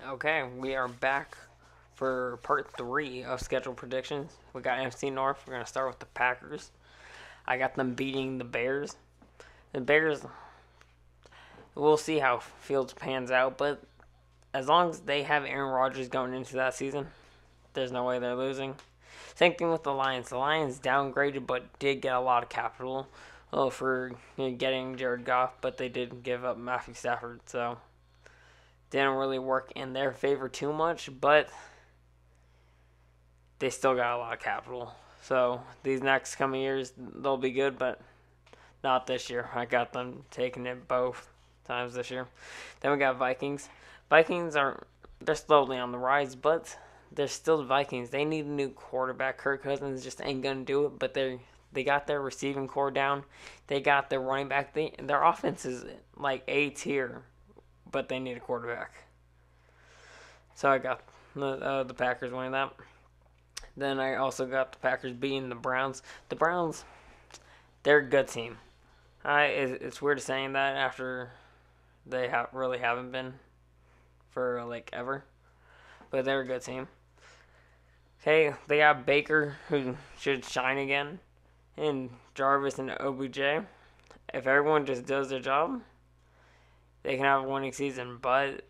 Okay, we are back for part 3 of schedule predictions. We got NFC North. We're going to start with the Packers. I got them beating the Bears. The Bears, we'll see how Fields pans out, but as long as they have Aaron Rodgers going into that season, there's no way they're losing. Same thing with the Lions. The Lions downgraded but did get a lot of capital for getting Jared Goff, but they did give up Matthew Stafford, so didn't really work in their favor too much, but they still got a lot of capital. So these next coming years, they'll be good, but not this year. I got them taking it both times this year. Then we got Vikings. Vikings they're slowly on the rise, but they're still the Vikings. They need a new quarterback. Kirk Cousins just ain't gonna do it, but they got their receiving core down. They got their running back. Their offense is like A tier, but they need a quarterback. So I got the Packers winning that. Then I also got the Packers beating the Browns. The Browns, they're a good team. It's weird saying that after they really haven't been for like ever, but they're a good team. Okay, they got Baker who should shine again, and Jarvis and OBJ. If everyone just does their job, they can have a winning season. But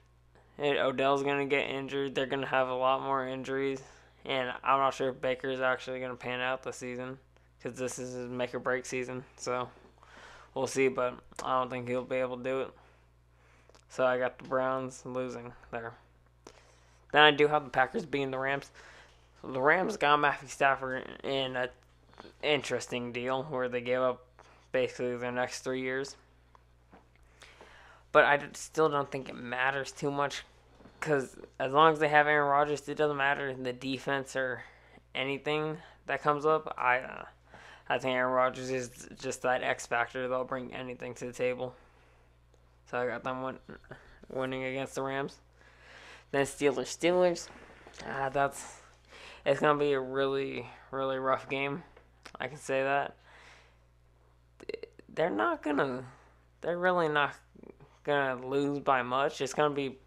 Odell's gonna get injured. They're gonna have a lot more injuries. And I'm not sure if Baker is actually going to pan out this season because this is his make or break season. So we'll see, but I don't think he'll be able to do it. So I got the Browns losing there. Then I do have the Packers beating the Rams. So the Rams got Matthew Stafford in an interesting deal where they gave up basically their next 3 years. But I still don't think it matters too much because as long as they have Aaron Rodgers, it doesn't matter the defense or anything that comes up. I think Aaron Rodgers is just that X factor. They'll bring anything to the table. So I got them winning against the Rams. Then Steelers. It's gonna be a really really rough game. I can say that. They're really not gonna lose by much. It's gonna be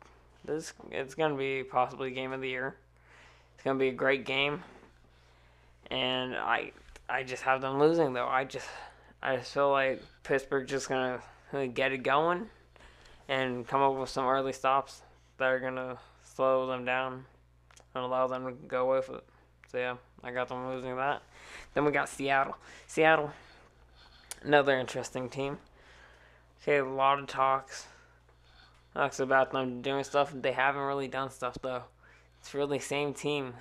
possibly game of the year. It's gonna be a great game, and I just have them losing though. I just feel like Pittsburgh just gonna get it going and come up with some early stops that are gonna slow them down and allow them to go with it. So yeah, I got them losing that. Then we got Seattle. Seattle, another interesting team. Okay, a lot of talks about them doing stuff. They haven't really done stuff though. It's really same team,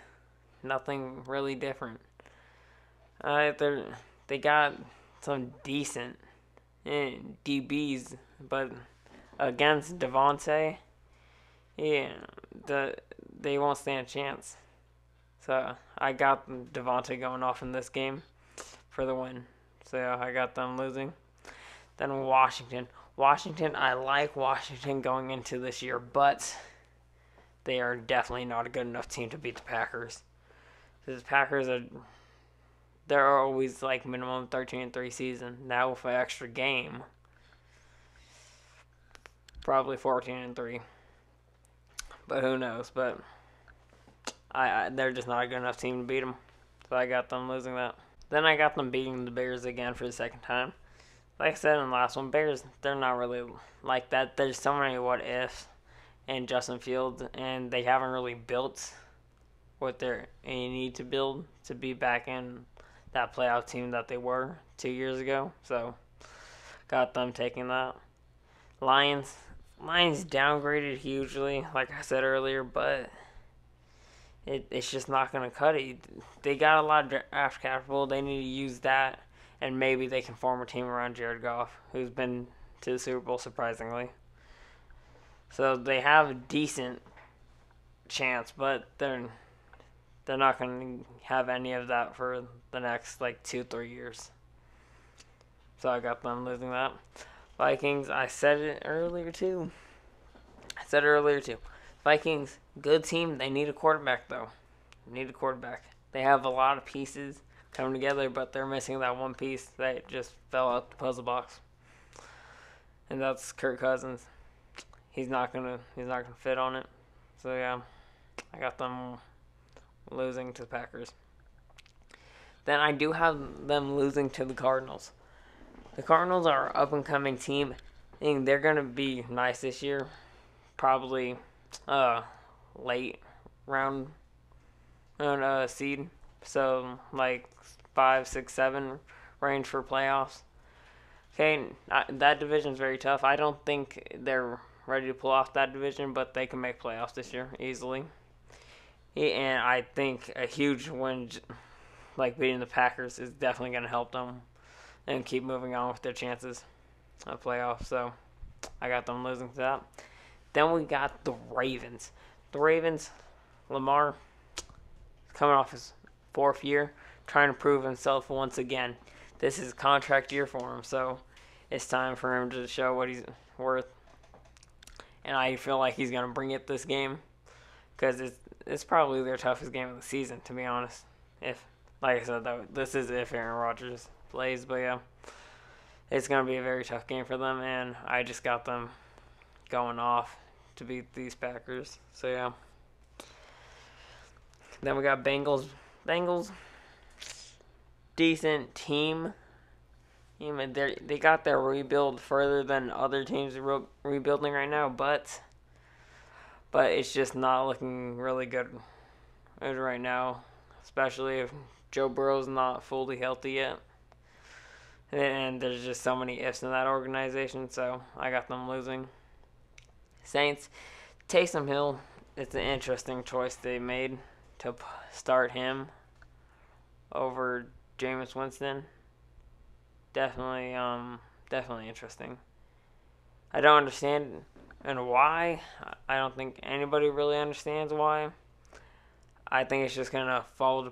nothing really different. They got some decent DBs, but against Devontae, yeah, they won't stand a chance. So I got Devontae going off in this game for the win. So yeah, I got them losing. Then Washington, I like Washington going into this year, but they are definitely not a good enough team to beat the Packers. Because they're always like minimum 13-3 season. Now with an extra game, probably 14-3. But who knows? But they're just not a good enough team to beat them. So I got them losing that. Then I got them beating the Bears again for the second time. Like I said in the last one, Bears, they're not really like that. There's so many what ifs in Justin Fields, and they haven't really built what they need to build to be back in that playoff team that they were 2 years ago. So got them taking that. Lions downgraded hugely, like I said earlier, but it's just not going to cut it. They got a lot of draft capital. They need to use that. And maybe they can form a team around Jared Goff, who's been to the Super Bowl surprisingly. So they have a decent chance, but they're not going to have any of that for the next 2-3 years. So I got them losing that. Vikings, I said it earlier too. Vikings, good team. They need a quarterback though. They have a lot of pieces coming together, but they're missing that one piece that just fell out the puzzle box, and that's Kirk Cousins. He's not gonna fit on it. So yeah, I got them losing to the Packers. Then I do have them losing to the Cardinals. The Cardinals are an up-and-coming team. I think they're going to be nice this year. Probably late round seed. So, like 5, 6, 7 range for playoffs. Okay, that division is very tough. I don't think they're ready to pull off that division, but they can make playoffs this year easily. And I think a huge win, like beating the Packers, is definitely going to help them and keep moving on with their chances of playoffs. So I got them losing to that. Then we got the Ravens. The Ravens, Lamar, coming off his 4th year, trying to prove himself once again. This is a contract year for him, so it's time for him to show what he's worth. And I feel like he's going to bring it this game because it's probably their toughest game of the season, to be honest. If, like I said, though, this is if Aaron Rodgers plays, but yeah, it's going to be a very tough game for them, and I just got them going off to beat these Packers. So yeah. Then we got Bengals. Bengals, decent team. Even they got their rebuild further than other teams rebuilding right now, but it's just not looking really good right now, especially if Joe Burrow's not fully healthy yet. And there's just so many ifs in that organization, so I got them losing. Saints, Taysom Hill, it's an interesting choice they made to start him over Jameis Winston. Definitely interesting. I don't understand and why. I don't think anybody really understands why. I think it's just gonna fall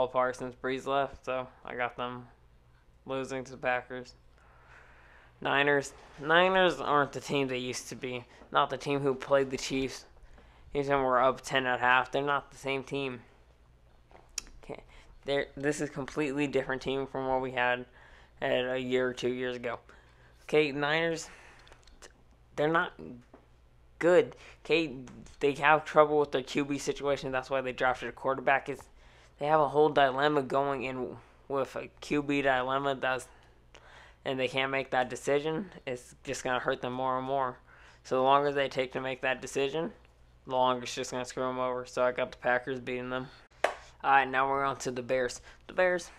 apart since Brees left. So I got them losing to the Packers. Niners aren't the team they used to be. Not the team who played the Chiefs. These them were up 10 at half. They're not the same team. Okay. This is a completely different team from what we had at a year or 2 years ago. Okay, Niners, they're not good. Okay, they have trouble with their QB situation. That's why they drafted a quarterback. They have a whole dilemma going in with a QB dilemma. And they can't make that decision. It's just going to hurt them more and more. So the longer they take to make that decision, the longer it's just going to screw them over. So I got the Packers beating them. Alright, now we're on to the Bears. The Bears,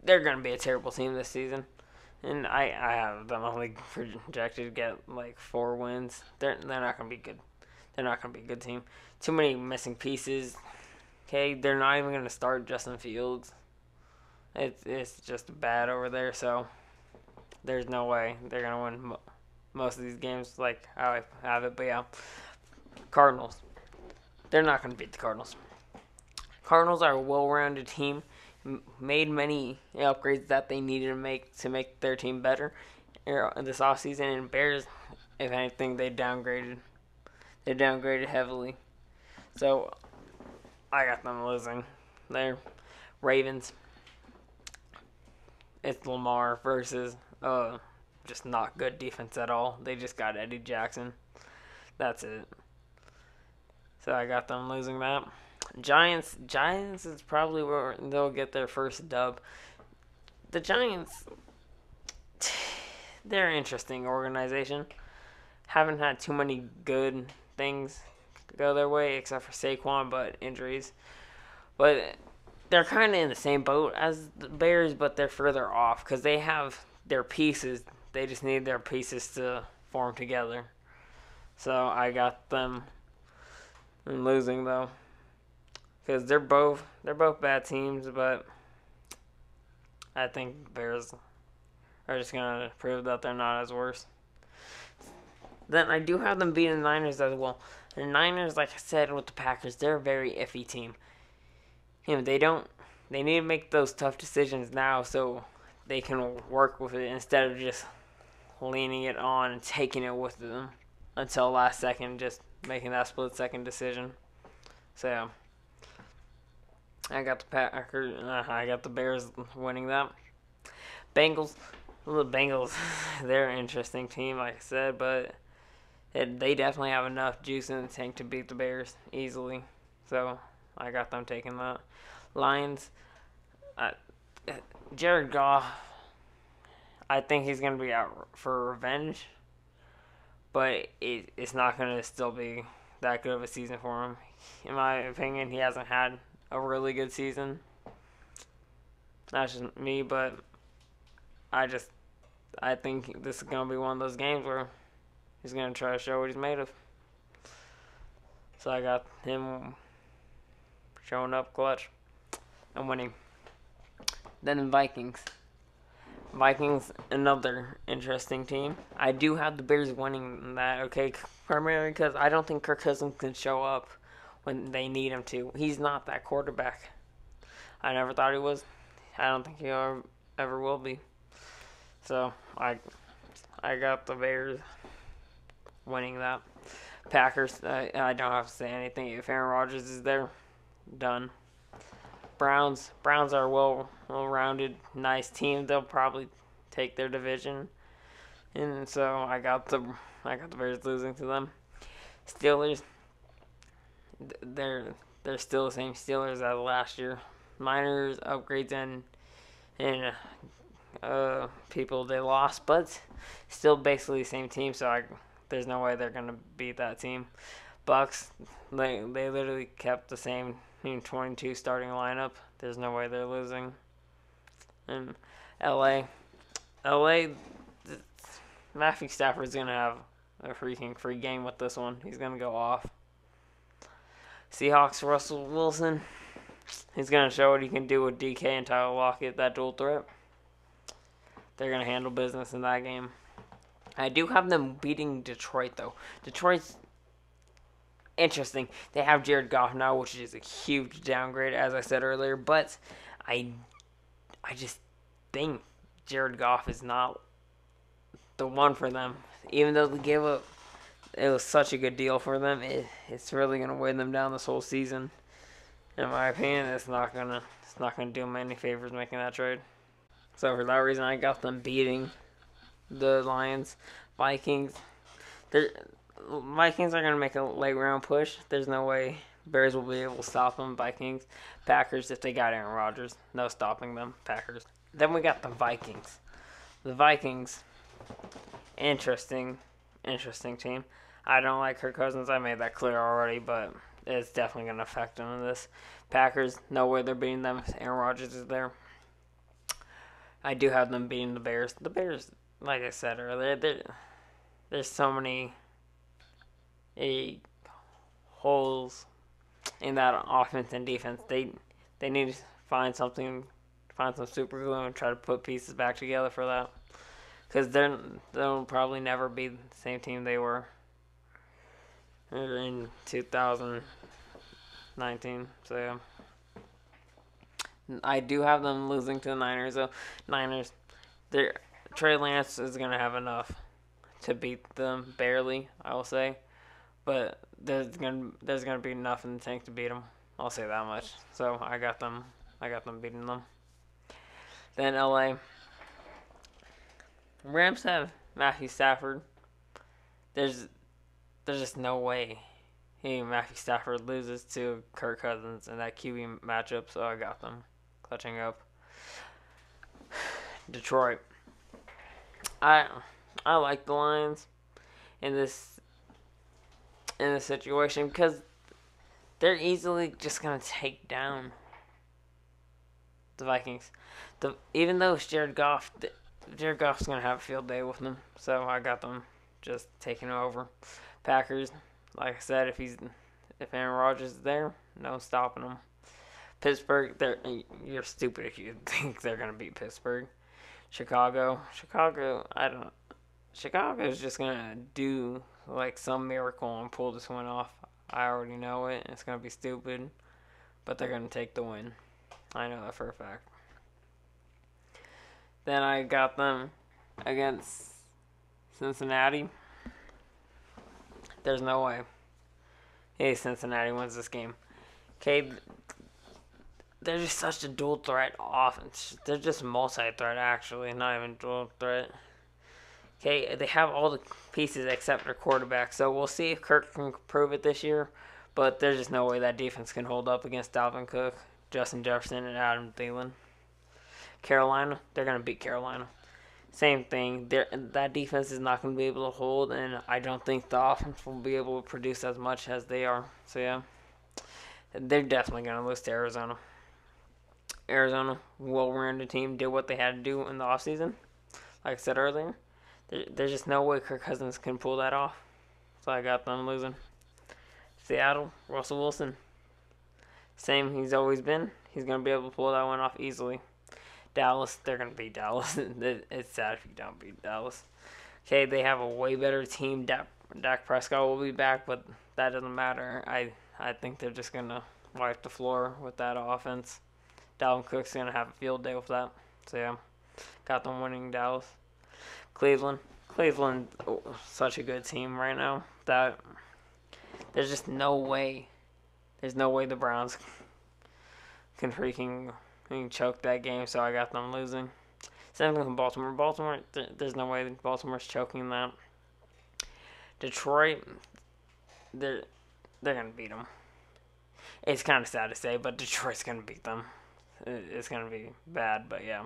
they're going to be a terrible team this season. And I have them only projected to get like 4 wins. They're not going to be good. They're not going to be a good team. Too many missing pieces. Okay, they're not even going to start Justin Fields. It's just bad over there, so there's no way they're going to win most of these games like how I have it. But yeah, Cardinals. They're not going to beat the Cardinals. Cardinals are a well-rounded team. Made many upgrades that they needed to make their team better this offseason. And Bears, if anything, they downgraded. They downgraded heavily. So I got them losing. They're Ravens. It's Lamar versus just not good defense at all. They just got Eddie Jackson. That's it. So I got them losing that. Giants is probably where they'll get their first dub. The Giants, they're an interesting organization. Haven't had too many good things go their way except for Saquon, but injuries. But they're kind of in the same boat as the Bears, but they're further off because they have their pieces. They just need their pieces to form together. So I got them losing though, because they're both bad teams. But I think Bears are just gonna prove that they're not as worse. Then I do have them beating the Niners as well. The Niners, like I said with the Packers, they're a very iffy team. They need to make those tough decisions now so they can work with it instead of just leaning it on and taking it with them until last second, just making that split-second decision. So I got the Bears winning that. Bengals, they're an interesting team, like I said, but They definitely have enough juice in the tank to beat the Bears easily. So I got them taking that. Lions, uh, Jared Goff, I think he's going to be out for revenge, but it's not going to still be that good of a season for him. In my opinion, he hasn't had a really good season. That's just me, but I think this is going to be one of those games where he's going to try to show what he's made of. So I got him showing up clutch and winning. Then in Vikings, another interesting team. I do have the Bears winning that, okay, primarily because I don't think Kirk Cousins can show up when they need him to. He's not that quarterback. I never thought he was. I don't think he ever will be. So I got the Bears winning that. Packers, I don't have to say anything. If Aaron Rodgers is there, done. Browns are well-rounded, nice team. They'll probably take their division, and so I got the Bears losing to them. Steelers, they're still the same Steelers as last year. Minor upgrades and people they lost, but still basically the same team. So there's no way they're gonna beat that team. Bucks, they literally kept the same 22 starting lineup. There's no way they're losing. And LA, Matthew Stafford's gonna have a freaking free game with this one. He's gonna go off. Seahawks, Russell Wilson, he's gonna show what he can do with DK and Tyler Lockett, that dual threat. They're gonna handle business in that game. I do have them beating Detroit though. Detroit's interesting. They have Jared Goff now, which is a huge downgrade, as I said earlier. But I just think Jared Goff is not the one for them. Even though they gave up, it was such a good deal for them. It's really gonna weigh them down this whole season. In my opinion, it's not gonna do them any favors making that trade. So for that reason, I got them beating the Lions. Vikings, Vikings are going to make a late round push. There's no way Bears will be able to stop them. Vikings. Packers, if they got Aaron Rodgers, no stopping them. Packers. Then we got the Vikings. The Vikings, interesting team. I don't like Kirk Cousins. I made that clear already, but it's definitely going to affect them in this. Packers, no way they're beating them if Aaron Rodgers is there. I do have them beating the Bears. The Bears, like I said earlier, there's so many holes in that offense and defense. They need to find some super glue and try to put pieces back together for that. Because they'll probably never be the same team they were in 2019. So yeah. I do have them losing to the Niners. So Niners, Trey Lance is gonna have enough to beat them barely, I will say, but there's gonna be enough in the tank to beat them. I'll say that much. So I got them beating them. Then LA, Rams have Matthew Stafford. There's just no way Matthew Stafford loses to Kirk Cousins in that QB matchup. So I got them clutching up. Detroit. I like the Lions in this situation because they're easily just gonna take down the Vikings. Even though it's Jared Goff's gonna have a field day with them, so I got them just taking over. Packers, like I said, if Aaron Rodgers is there, no stopping them. Pittsburgh, you're stupid if you think they're gonna beat Pittsburgh. Chicago, Chicago's just gonna do like some miracle and pull this one off. I already know it. It's gonna be stupid, but they're gonna take the win. I know that for a fact. Then I got them against Cincinnati. There's no way. Hey, Cincinnati wins this game. Okay, they're just such a dual threat offense. They're just multi-threat, actually, not even dual threat. Okay, they have all the pieces except their quarterback, so we'll see if Kirk can prove it this year. But there's just no way that defense can hold up against Dalvin Cook, Justin Jefferson, and Adam Thielen. Carolina, they're going to beat Carolina. Same thing. That defense is not going to be able to hold, and I don't think the offense will be able to produce as much as they are. So, yeah, they're definitely going to lose to Arizona. Arizona, well-rounded team, did what they had to do in the offseason. Like I said earlier, there's just no way Kirk Cousins can pull that off. So I got them losing. Seattle, Russell Wilson. Same he's always been. He's going to be able to pull that one off easily. Dallas, they're going to beat Dallas. It's sad if you don't beat Dallas. Okay, they have a way better team. Dak Prescott will be back, but that doesn't matter. I think they're just going to wipe the floor with that offense. Dalvin Cook's going to have a field day with that. So, yeah, got them winning Dallas. Cleveland, such a good team right now that there's just no way. There's no way the Browns can freaking choke that game, so I got them losing. Same thing with Baltimore. There's no way Baltimore's choking that. Detroit, they're going to beat them. It's kind of sad to say, but Detroit's going to beat them. It's going to be bad, but yeah.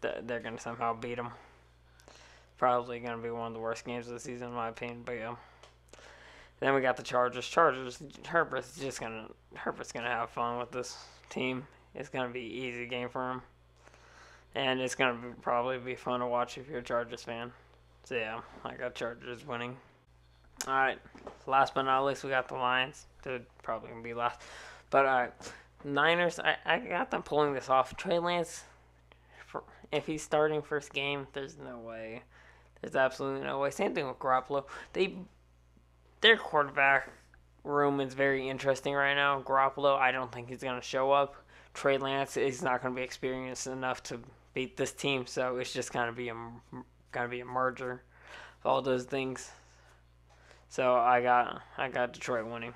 They're going to somehow beat them. Probably going to be one of the worst games of the season, in my opinion, but yeah. Then we got the Chargers. Herbert's going to have fun with this team. It's going to be an easy game for him. And it's going to probably be fun to watch if you're a Chargers fan. So yeah, I got Chargers winning. Alright, last but not least, we got the Lions. They're probably going to be last. But alright, Niners, I got them pulling this off. Trey Lance, if he's starting first game, there's no way. There's absolutely no way. Same thing with Garoppolo. Their quarterback room is very interesting right now. Garoppolo, I don't think he's going to show up. Trey Lance is not going to be experienced enough to beat this team, so it's just going to be a merger of all those things. So I got Detroit winning.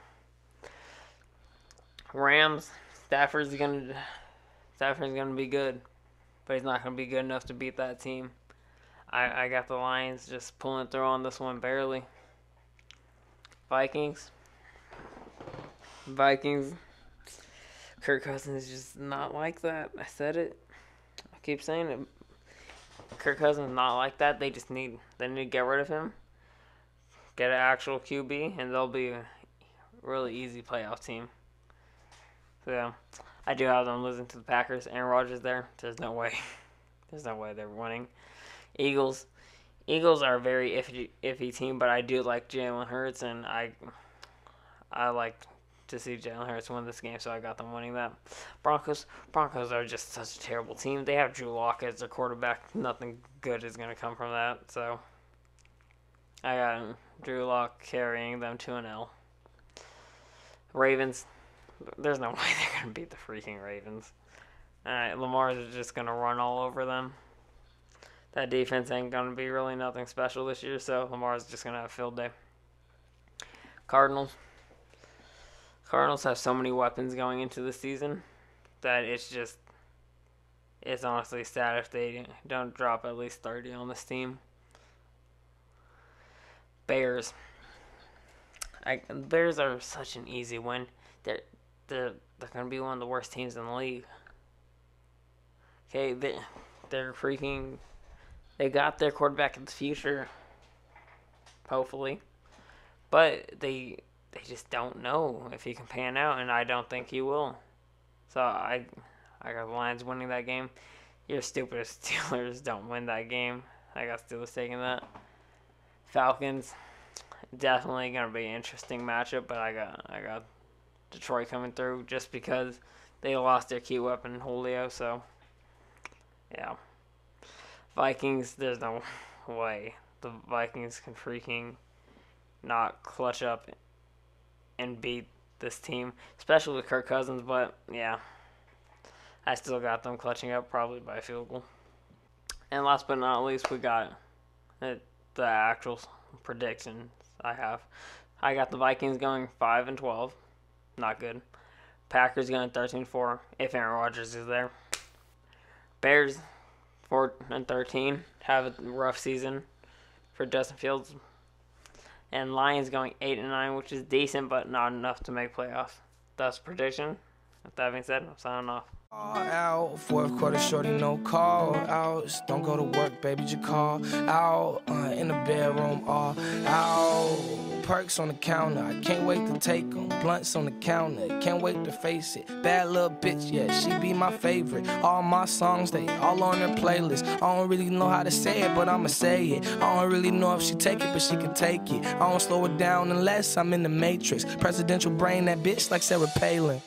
Rams, Stafford's gonna be good, but he's not gonna be good enough to beat that team. I got the Lions just pulling through on this one barely. Vikings, Kirk Cousins is just not like that. I said it. I keep saying it. Kirk Cousins is not like that. They need to get rid of him. Get an actual QB, and they'll be a really easy playoff team. So, yeah, I do have them losing to the Packers. Aaron Rodgers there. There's no way. There's no way they're winning. Eagles are a very iffy team, but I do like Jalen Hurts, and I like to see Jalen Hurts win this game, so I got them winning that. Broncos are just such a terrible team. They have Drew Lock as their quarterback. Nothing good is going to come from that, so I got Drew Lock carrying them to an L. Ravens, there's no way they're going to beat the freaking Ravens. Alright, Lamar is just going to run all over them. That defense ain't going to be really nothing special this year, so Lamar's just going to have a field day. Cardinals have so many weapons going into the season that it's honestly sad if they don't drop at least 30 on this team. Bears. The Bears are such an easy win. They're going to be one of the worst teams in the league. Okay, they got their quarterback in the future, hopefully, but they just don't know if he can pan out, and I don't think he will. So I got the Lions winning that game. Your stupid Steelers don't win that game. I got Steelers taking that. Falcons, definitely gonna be an interesting matchup, but I got Detroit coming through just because they lost their key weapon Julio. So yeah. Vikings, there's no way the Vikings can freaking not clutch up and beat this team, especially with Kirk Cousins, but yeah, I still got them clutching up probably by a field goal. And last but not least, we got the actual predictions I have. I got the Vikings going 5-12, not good. Packers going 13-4 if Aaron Rodgers is there. Bears 4-13, have a rough season. for Justin Fields. And Lions going 8-9, which is decent, but not enough to make playoffs. That's prediction. With that being said, I'm signing off. Out, fourth quarter, shorty, no call outs. Don't go to work, baby, just call out. In the bedroom, all out. Perks on the counter, I can't wait to take them. Blunts on the counter, can't wait to face it. Bad little bitch, yeah, she be my favorite. All my songs, they all on her playlist. I don't really know how to say it, but I'ma say it. I don't really know if she take it, but she can take it. I don't slow it down unless I'm in the Matrix. Presidential brain, that bitch like Sarah Palin.